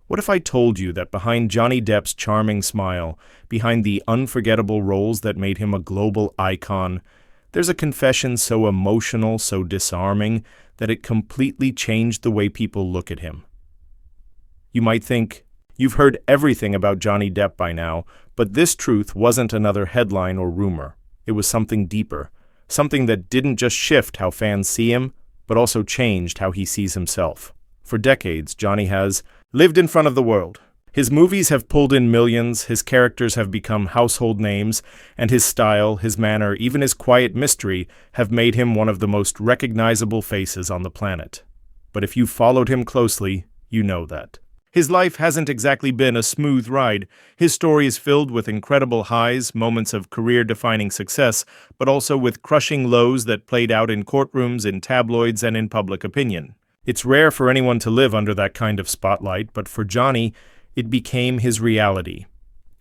What if I told you that behind Johnny Depp's charming smile, behind the unforgettable roles that made him a global icon, there's a confession so emotional, so disarming, that it completely changed the way people look at him? You might think, you've heard everything about Johnny Depp by now, but this truth wasn't another headline or rumor. It was something deeper, something that didn't just shift how fans see him, but also changed how he sees himself. For decades, Johnny has lived in front of the world. His movies have pulled in millions, his characters have become household names, and his style, his manner, even his quiet mystery have made him one of the most recognizable faces on the planet. But if you've followed him closely, you know that. His life hasn't exactly been a smooth ride. His story is filled with incredible highs, moments of career-defining success, but also with crushing lows that played out in courtrooms, in tabloids, and in public opinion. It's rare for anyone to live under that kind of spotlight, but for Johnny, it became his reality.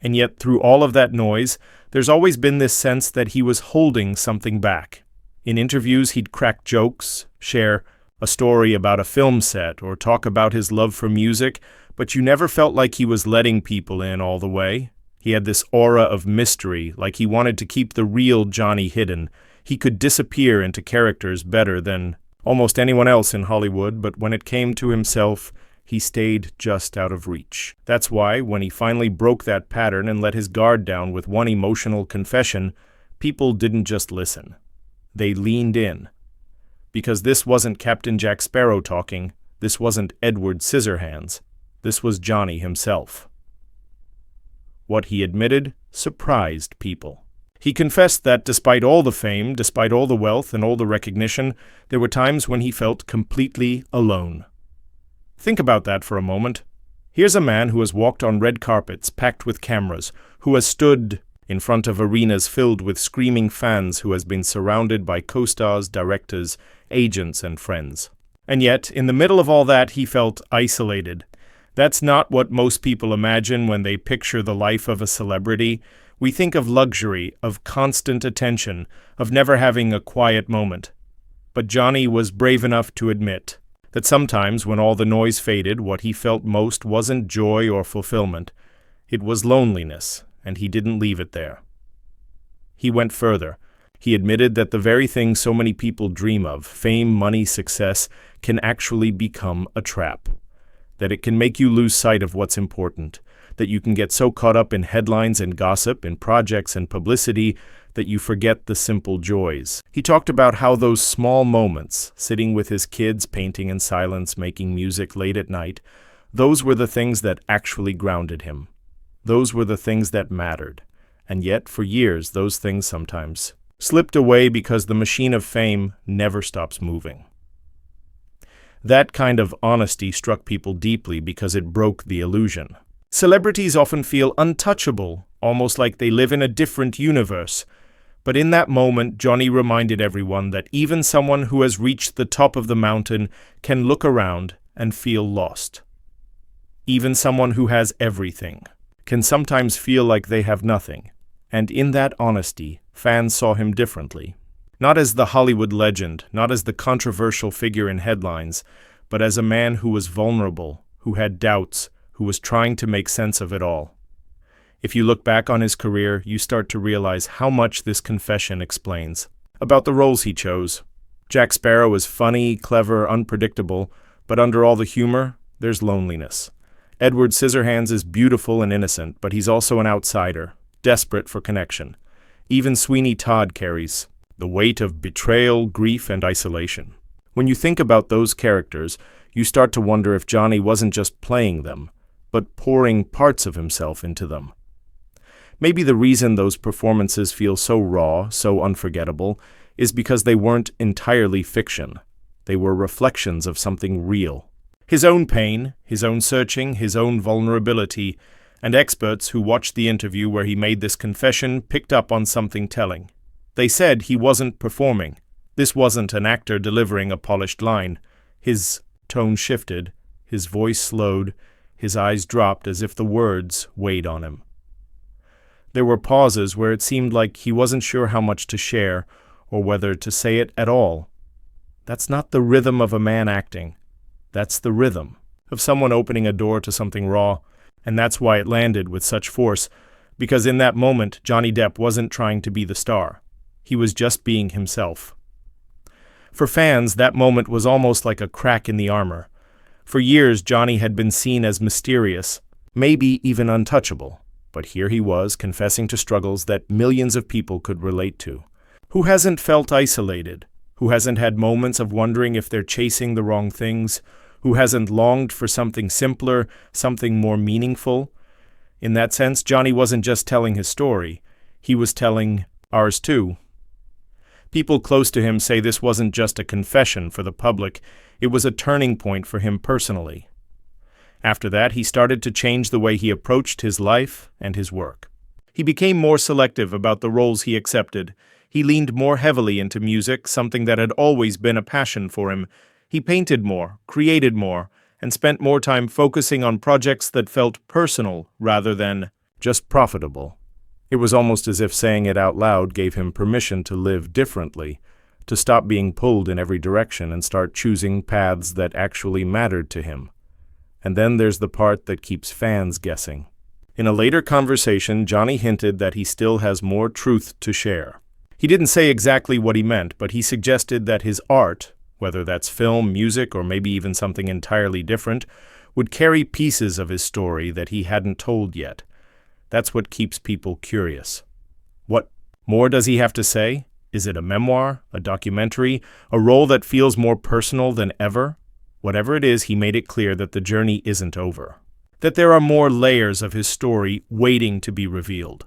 And yet, through all of that noise, there's always been this sense that he was holding something back. In interviews, he'd crack jokes, share a story about a film set, or talk about his love for music, but you never felt like he was letting people in all the way. He had this aura of mystery, like he wanted to keep the real Johnny hidden. He could disappear into characters better than almost anyone else in Hollywood, but when it came to himself, he stayed just out of reach. That's why, when he finally broke that pattern and let his guard down with one emotional confession, people didn't just listen. They leaned in. Because this wasn't Captain Jack Sparrow talking, this wasn't Edward Scissorhands, this was Johnny himself. What he admitted surprised people. He confessed that despite all the fame, despite all the wealth and all the recognition, there were times when he felt completely alone. Think about that for a moment. Here's a man who has walked on red carpets packed with cameras, who has stood in front of arenas filled with screaming fans, who has been surrounded by co-stars, directors, agents, and friends. And yet, in the middle of all that, he felt isolated. That's not what most people imagine when they picture the life of a celebrity. We think of luxury, of constant attention, of never having a quiet moment. But Johnny was brave enough to admit that sometimes when all the noise faded, what he felt most wasn't joy or fulfillment. It was loneliness, and he didn't leave it there. He went further. He admitted that the very thing so many people dream of, fame, money, success, can actually become a trap. That it can make you lose sight of what's important. That you can get so caught up in headlines and gossip, in projects and publicity, that you forget the simple joys. He talked about how those small moments, sitting with his kids, painting in silence, making music late at night, those were the things that actually grounded him. Those were the things that mattered. And yet, for years, those things sometimes slipped away because the machine of fame never stops moving. That kind of honesty struck people deeply because it broke the illusion. Celebrities often feel untouchable, almost like they live in a different universe. But in that moment, Johnny reminded everyone that even someone who has reached the top of the mountain can look around and feel lost. Even someone who has everything can sometimes feel like they have nothing. And in that honesty, fans saw him differently. Not as the Hollywood legend, not as the controversial figure in headlines, but as a man who was vulnerable, who had doubts, who was trying to make sense of it all. If you look back on his career, you start to realize how much this confession explains. About the roles he chose. Jack Sparrow is funny, clever, unpredictable, but under all the humor, there's loneliness. Edward Scissorhands is beautiful and innocent, but he's also an outsider, desperate for connection. Even Sweeney Todd carries the weight of betrayal, grief, and isolation. When you think about those characters, you start to wonder if Johnny wasn't just playing them, but pouring parts of himself into them. Maybe the reason those performances feel so raw, so unforgettable, is because they weren't entirely fiction. They were reflections of something real. His own pain, his own searching, his own vulnerability, and experts who watched the interview where he made this confession picked up on something telling. They said he wasn't performing. This wasn't an actor delivering a polished line. His tone shifted, his voice slowed, his eyes dropped as if the words weighed on him. There were pauses where it seemed like he wasn't sure how much to share, or whether to say it at all. That's not the rhythm of a man acting. That's the rhythm of someone opening a door to something raw, and that's why it landed with such force, because in that moment, Johnny Depp wasn't trying to be the star. He was just being himself. For fans, that moment was almost like a crack in the armor. For years, Johnny had been seen as mysterious, maybe even untouchable, but here he was confessing to struggles that millions of people could relate to. Who hasn't felt isolated? Who hasn't had moments of wondering if they're chasing the wrong things? Who hasn't longed for something simpler, something more meaningful? In that sense, Johnny wasn't just telling his story. He was telling ours too. People close to him say this wasn't just a confession for the public, it was a turning point for him personally. After that, he started to change the way he approached his life and his work. He became more selective about the roles he accepted. He leaned more heavily into music, something that had always been a passion for him. He painted more, created more, and spent more time focusing on projects that felt personal rather than just profitable. It was almost as if saying it out loud gave him permission to live differently, to stop being pulled in every direction and start choosing paths that actually mattered to him. And then there's the part that keeps fans guessing. In a later conversation, Johnny hinted that he still has more truth to share. He didn't say exactly what he meant, but he suggested that his art, whether that's film, music, or maybe even something entirely different, would carry pieces of his story that he hadn't told yet. That's what keeps people curious. What more does he have to say? Is it a memoir, a documentary, a role that feels more personal than ever? Whatever it is, he made it clear that the journey isn't over, that there are more layers of his story waiting to be revealed.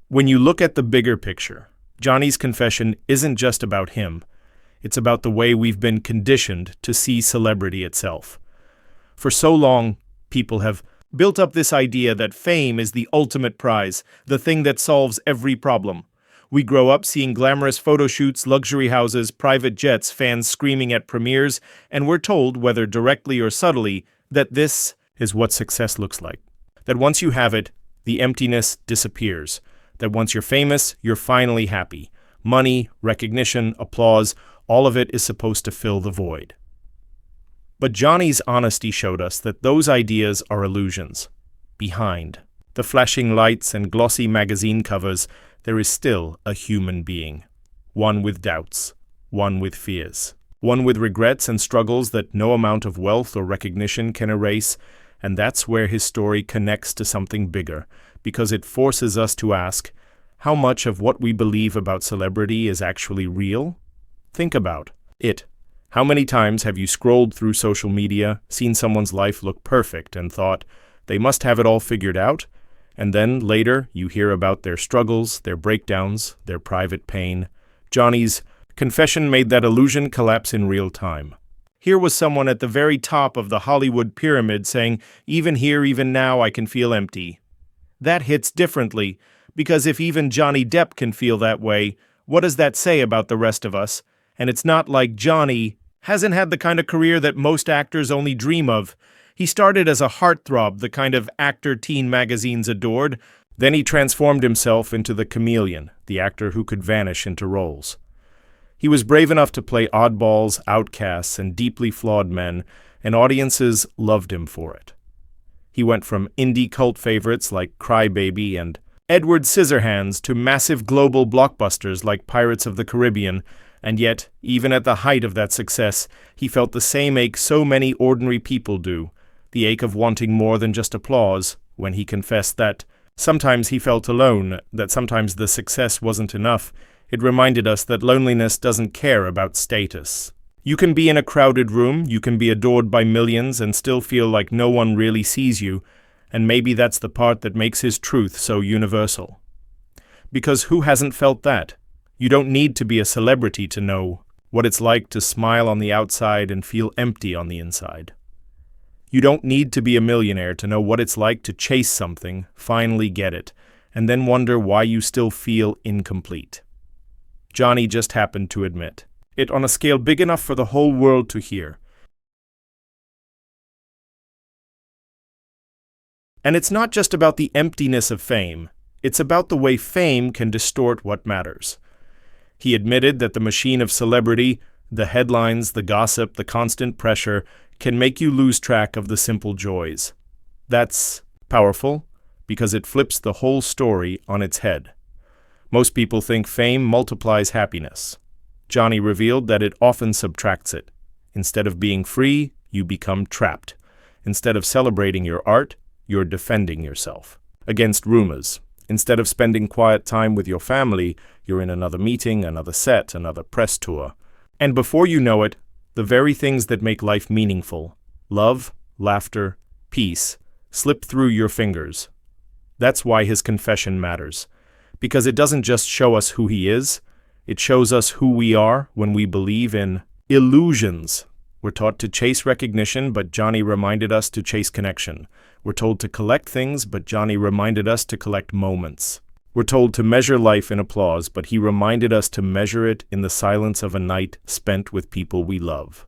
When you look at the bigger picture, Johnny's confession isn't just about him. It's about the way we've been conditioned to see celebrity itself. For so long, people have built up this idea that fame is the ultimate prize, the thing that solves every problem. We grow up seeing glamorous photo shoots, luxury houses, private jets, fans screaming at premieres, and we're told, whether directly or subtly, that this is what success looks like. That once you have it, the emptiness disappears. That once you're famous, you're finally happy. Money, recognition, applause, all of it is supposed to fill the void. But Johnny's honesty showed us that those ideas are illusions. Behind the flashing lights and glossy magazine covers, there is still a human being. One with doubts, one with fears, one with regrets and struggles that no amount of wealth or recognition can erase, and that's where his story connects to something bigger, because it forces us to ask, how much of what we believe about celebrity is actually real? Think about it. How many times have you scrolled through social media, seen someone's life look perfect, and thought, they must have it all figured out? And then, later, you hear about their struggles, their breakdowns, their private pain. Johnny's confession made that illusion collapse in real time. Here was someone at the very top of the Hollywood pyramid saying, even here, even now, I can feel empty. That hits differently, because if even Johnny Depp can feel that way, what does that say about the rest of us? And it's not like Johnny hasn't had the kind of career that most actors only dream of. He started as a heartthrob, the kind of actor teen magazines adored. Then he transformed himself into the chameleon, the actor who could vanish into roles. He was brave enough to play oddballs, outcasts, and deeply flawed men, and audiences loved him for it. He went from indie cult favorites like Cry Baby and Edward Scissorhands to massive global blockbusters like Pirates of the Caribbean, and yet, even at the height of that success, he felt the same ache so many ordinary people do, the ache of wanting more than just applause, when he confessed that sometimes he felt alone, that sometimes the success wasn't enough. It reminded us that loneliness doesn't care about status. You can be in a crowded room, you can be adored by millions and still feel like no one really sees you, and maybe that's the part that makes his truth so universal. Because who hasn't felt that? You don't need to be a celebrity to know what it's like to smile on the outside and feel empty on the inside. You don't need to be a millionaire to know what it's like to chase something, finally get it, and then wonder why you still feel incomplete. Johnny just happened to admit it on a scale big enough for the whole world to hear. And it's not just about the emptiness of fame, it's about the way fame can distort what matters. He admitted that the machine of celebrity, the headlines, the gossip, the constant pressure, can make you lose track of the simple joys. That's powerful because it flips the whole story on its head. Most people think fame multiplies happiness. Johnny revealed that it often subtracts it. Instead of being free, you become trapped. Instead of celebrating your art, you're defending yourself against rumors. Instead of spending quiet time with your family, you're in another meeting, another set, another press tour. And before you know it, the very things that make life meaningful, love, laughter, peace, slip through your fingers. That's why his confession matters. Because it doesn't just show us who he is, it shows us who we are when we believe in illusions. We're taught to chase recognition, but Johnny reminded us to chase connection. We're told to collect things, but Johnny reminded us to collect moments. We're told to measure life in applause, but he reminded us to measure it in the silence of a night spent with people we love.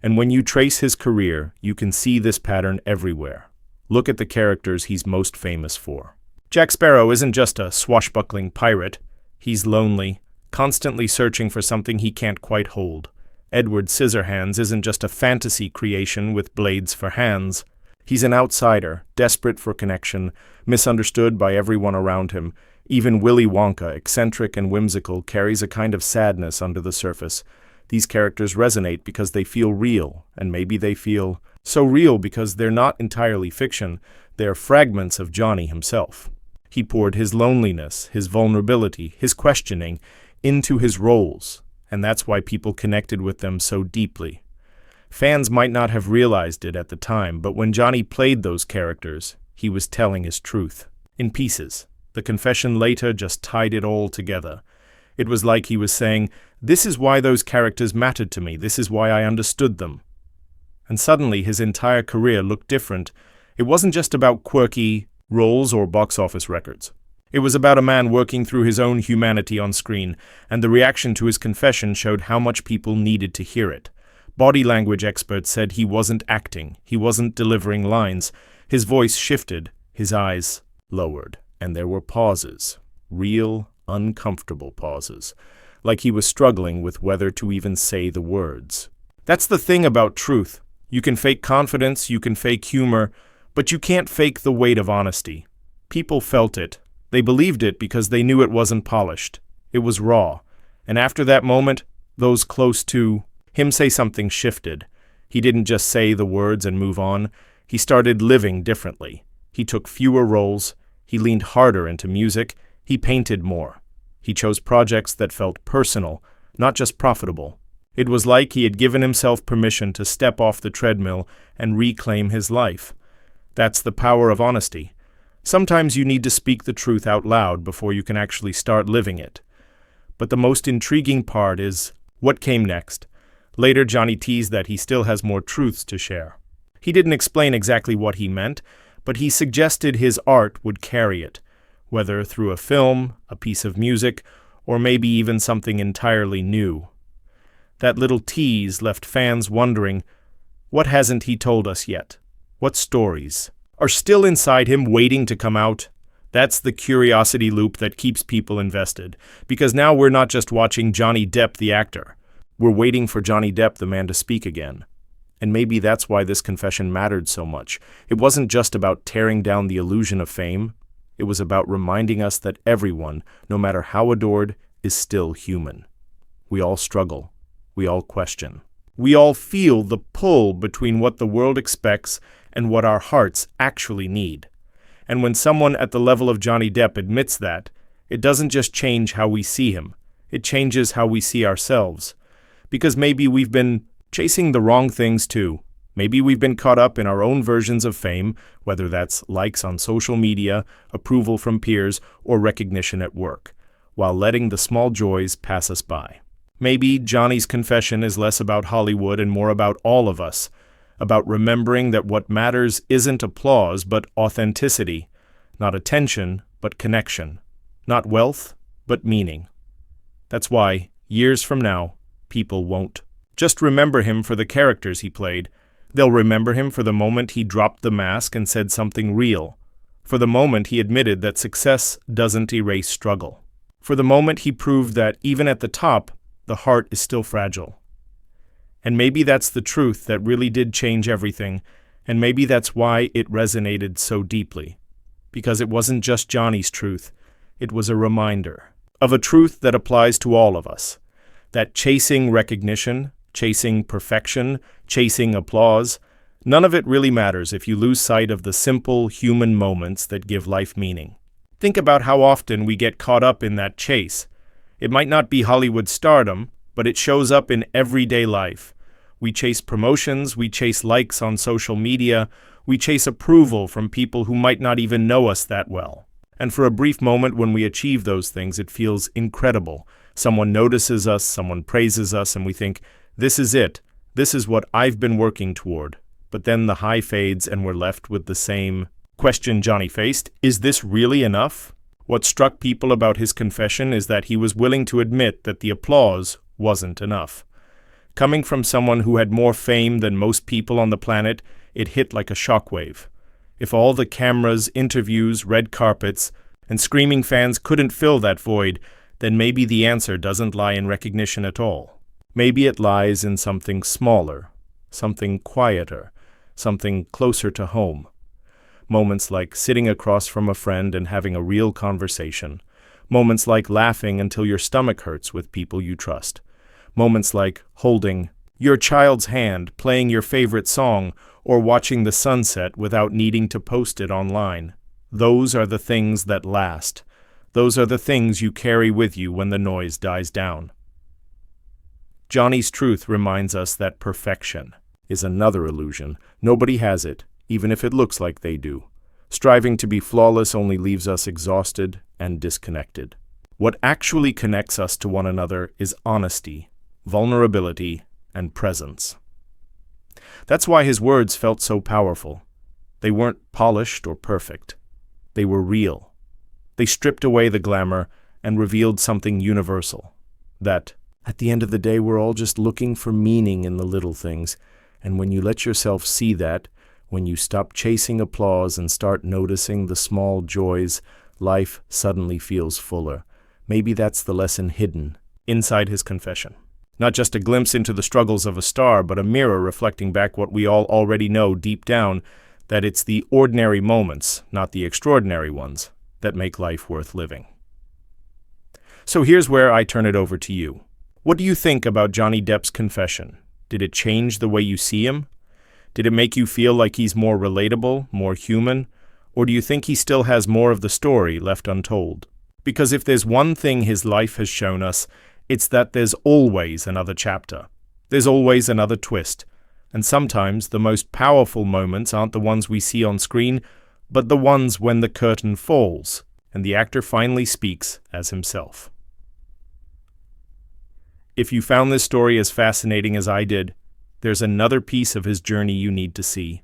And when you trace his career, you can see this pattern everywhere. Look at the characters he's most famous for. Jack Sparrow isn't just a swashbuckling pirate. He's lonely, constantly searching for something he can't quite hold. Edward Scissorhands isn't just a fantasy creation with blades for hands. He's an outsider, desperate for connection, misunderstood by everyone around him. Even Willy Wonka, eccentric and whimsical, carries a kind of sadness under the surface. These characters resonate because they feel real, and maybe they feel so real because they're not entirely fiction. They're fragments of Johnny himself. He poured his loneliness, his vulnerability, his questioning into his roles, and that's why people connected with them so deeply. Fans might not have realized it at the time, but when Johnny played those characters, he was telling his truth. In pieces. The confession later just tied it all together. It was like he was saying, "This is why those characters mattered to me. This is why I understood them." And suddenly his entire career looked different. It wasn't just about quirky roles or box office records. It was about a man working through his own humanity on screen, and the reaction to his confession showed how much people needed to hear it. Body language experts said he wasn't acting, he wasn't delivering lines. His voice shifted, his eyes lowered, and there were pauses, real, uncomfortable pauses, like he was struggling with whether to even say the words. That's the thing about truth. You can fake confidence, you can fake humor, but you can't fake the weight of honesty. People felt it. They believed it because they knew it wasn't polished. It was raw. And after that moment, those close to him say something shifted. He didn't just say the words and move on. He started living differently. He took fewer roles. He leaned harder into music. He painted more. He chose projects that felt personal, not just profitable. It was like he had given himself permission to step off the treadmill and reclaim his life. That's the power of honesty. Sometimes you need to speak the truth out loud before you can actually start living it. But the most intriguing part is what came next. Later, Johnny teased that he still has more truths to share. He didn't explain exactly what he meant, but he suggested his art would carry it, whether through a film, a piece of music, or maybe even something entirely new. That little tease left fans wondering, what hasn't he told us yet? What stories are still inside him waiting to come out? That's the curiosity loop that keeps people invested, because now we're not just watching Johnny Depp the actor. We're waiting for Johnny Depp the man to speak again. And maybe that's why this confession mattered so much. It wasn't just about tearing down the illusion of fame. It was about reminding us that everyone, no matter how adored, is still human. We all struggle. We all question. We all feel the pull between what the world expects and what our hearts actually need. And when someone at the level of Johnny Depp admits that, it doesn't just change how we see him. It changes how we see ourselves. Because maybe we've been chasing the wrong things too. Maybe we've been caught up in our own versions of fame, whether that's likes on social media, approval from peers, or recognition at work, while letting the small joys pass us by. Maybe Johnny's confession is less about Hollywood and more about all of us, about remembering that what matters isn't applause but authenticity, not attention but connection, not wealth but meaning. That's why, years from now, people won't just remember him for the characters he played. They'll remember him for the moment he dropped the mask and said something real, for the moment he admitted that success doesn't erase struggle, for the moment he proved that even at the top, the heart is still fragile. And maybe that's the truth that really did change everything, and maybe that's why it resonated so deeply. Because it wasn't just Johnny's truth, it was a reminder of a truth that applies to all of us. That chasing recognition, chasing perfection, chasing applause, none of it really matters if you lose sight of the simple human moments that give life meaning. Think about how often we get caught up in that chase. It might not be Hollywood stardom, but it shows up in everyday life. We chase promotions, we chase likes on social media, we chase approval from people who might not even know us that well. And for a brief moment when we achieve those things, it feels incredible. Someone notices us, someone praises us, and we think, this is it. This is what I've been working toward. But then the high fades and we're left with the same question Johnny faced. Is this really enough? What struck people about his confession is that he was willing to admit that the applause wasn't enough. Coming from someone who had more fame than most people on the planet, it hit like a shockwave. If all the cameras, interviews, red carpets, and screaming fans couldn't fill that void, then maybe the answer doesn't lie in recognition at all. Maybe it lies in something smaller, something quieter, something closer to home. Moments like sitting across from a friend and having a real conversation. Moments like laughing until your stomach hurts with people you trust. Moments like holding your child's hand, playing your favorite song, or watching the sunset without needing to post it online. Those are the things that last. Those are the things you carry with you when the noise dies down. Johnny's truth reminds us that perfection is another illusion. Nobody has it, even if it looks like they do. Striving to be flawless only leaves us exhausted and disconnected. What actually connects us to one another is honesty, vulnerability, and presence. That's why his words felt so powerful. They weren't polished or perfect. They were real. They stripped away the glamour and revealed something universal. That, at the end of the day, we're all just looking for meaning in the little things. And when you let yourself see that, when you stop chasing applause and start noticing the small joys, life suddenly feels fuller. Maybe that's the lesson hidden inside his confession. Not just a glimpse into the struggles of a star, but a mirror reflecting back what we all already know deep down, that it's the ordinary moments, not the extraordinary ones, that make life worth living. So here's where I turn it over to you. What do you think about Johnny Depp's confession? Did it change the way you see him? Did it make you feel like he's more relatable, more human? Or do you think he still has more of the story left untold? Because if there's one thing his life has shown us, it's that there's always another chapter. There's always another twist. And sometimes the most powerful moments aren't the ones we see on screen, but the ones when the curtain falls and the actor finally speaks as himself. If you found this story as fascinating as I did, there's another piece of his journey you need to see.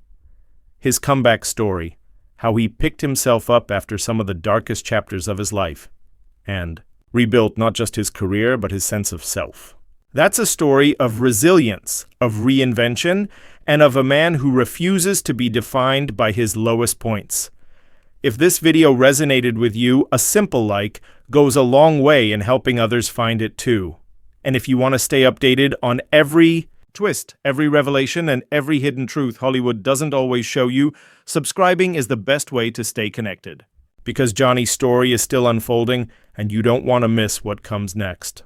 His comeback story, how he picked himself up after some of the darkest chapters of his life, and rebuilt not just his career, but his sense of self. That's a story of resilience, of reinvention, and of a man who refuses to be defined by his lowest points. If this video resonated with you, a simple like goes a long way in helping others find it too. And if you want to stay updated on every twist, every revelation, and every hidden truth Hollywood doesn't always show you, subscribing is the best way to stay connected. Because Johnny's story is still unfolding, and you don't want to miss what comes next.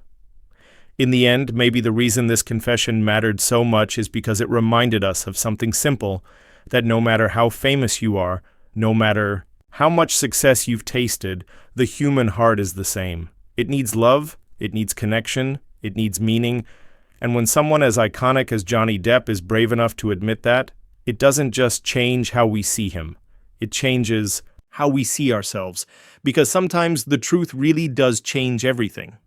In the end, maybe the reason this confession mattered so much is because it reminded us of something simple, that no matter how famous you are, no matter how much success you've tasted, the human heart is the same. It needs love, it needs connection, it needs meaning, and when someone as iconic as Johnny Depp is brave enough to admit that, it doesn't just change how we see him. It changes how we see ourselves, because sometimes the truth really does change everything.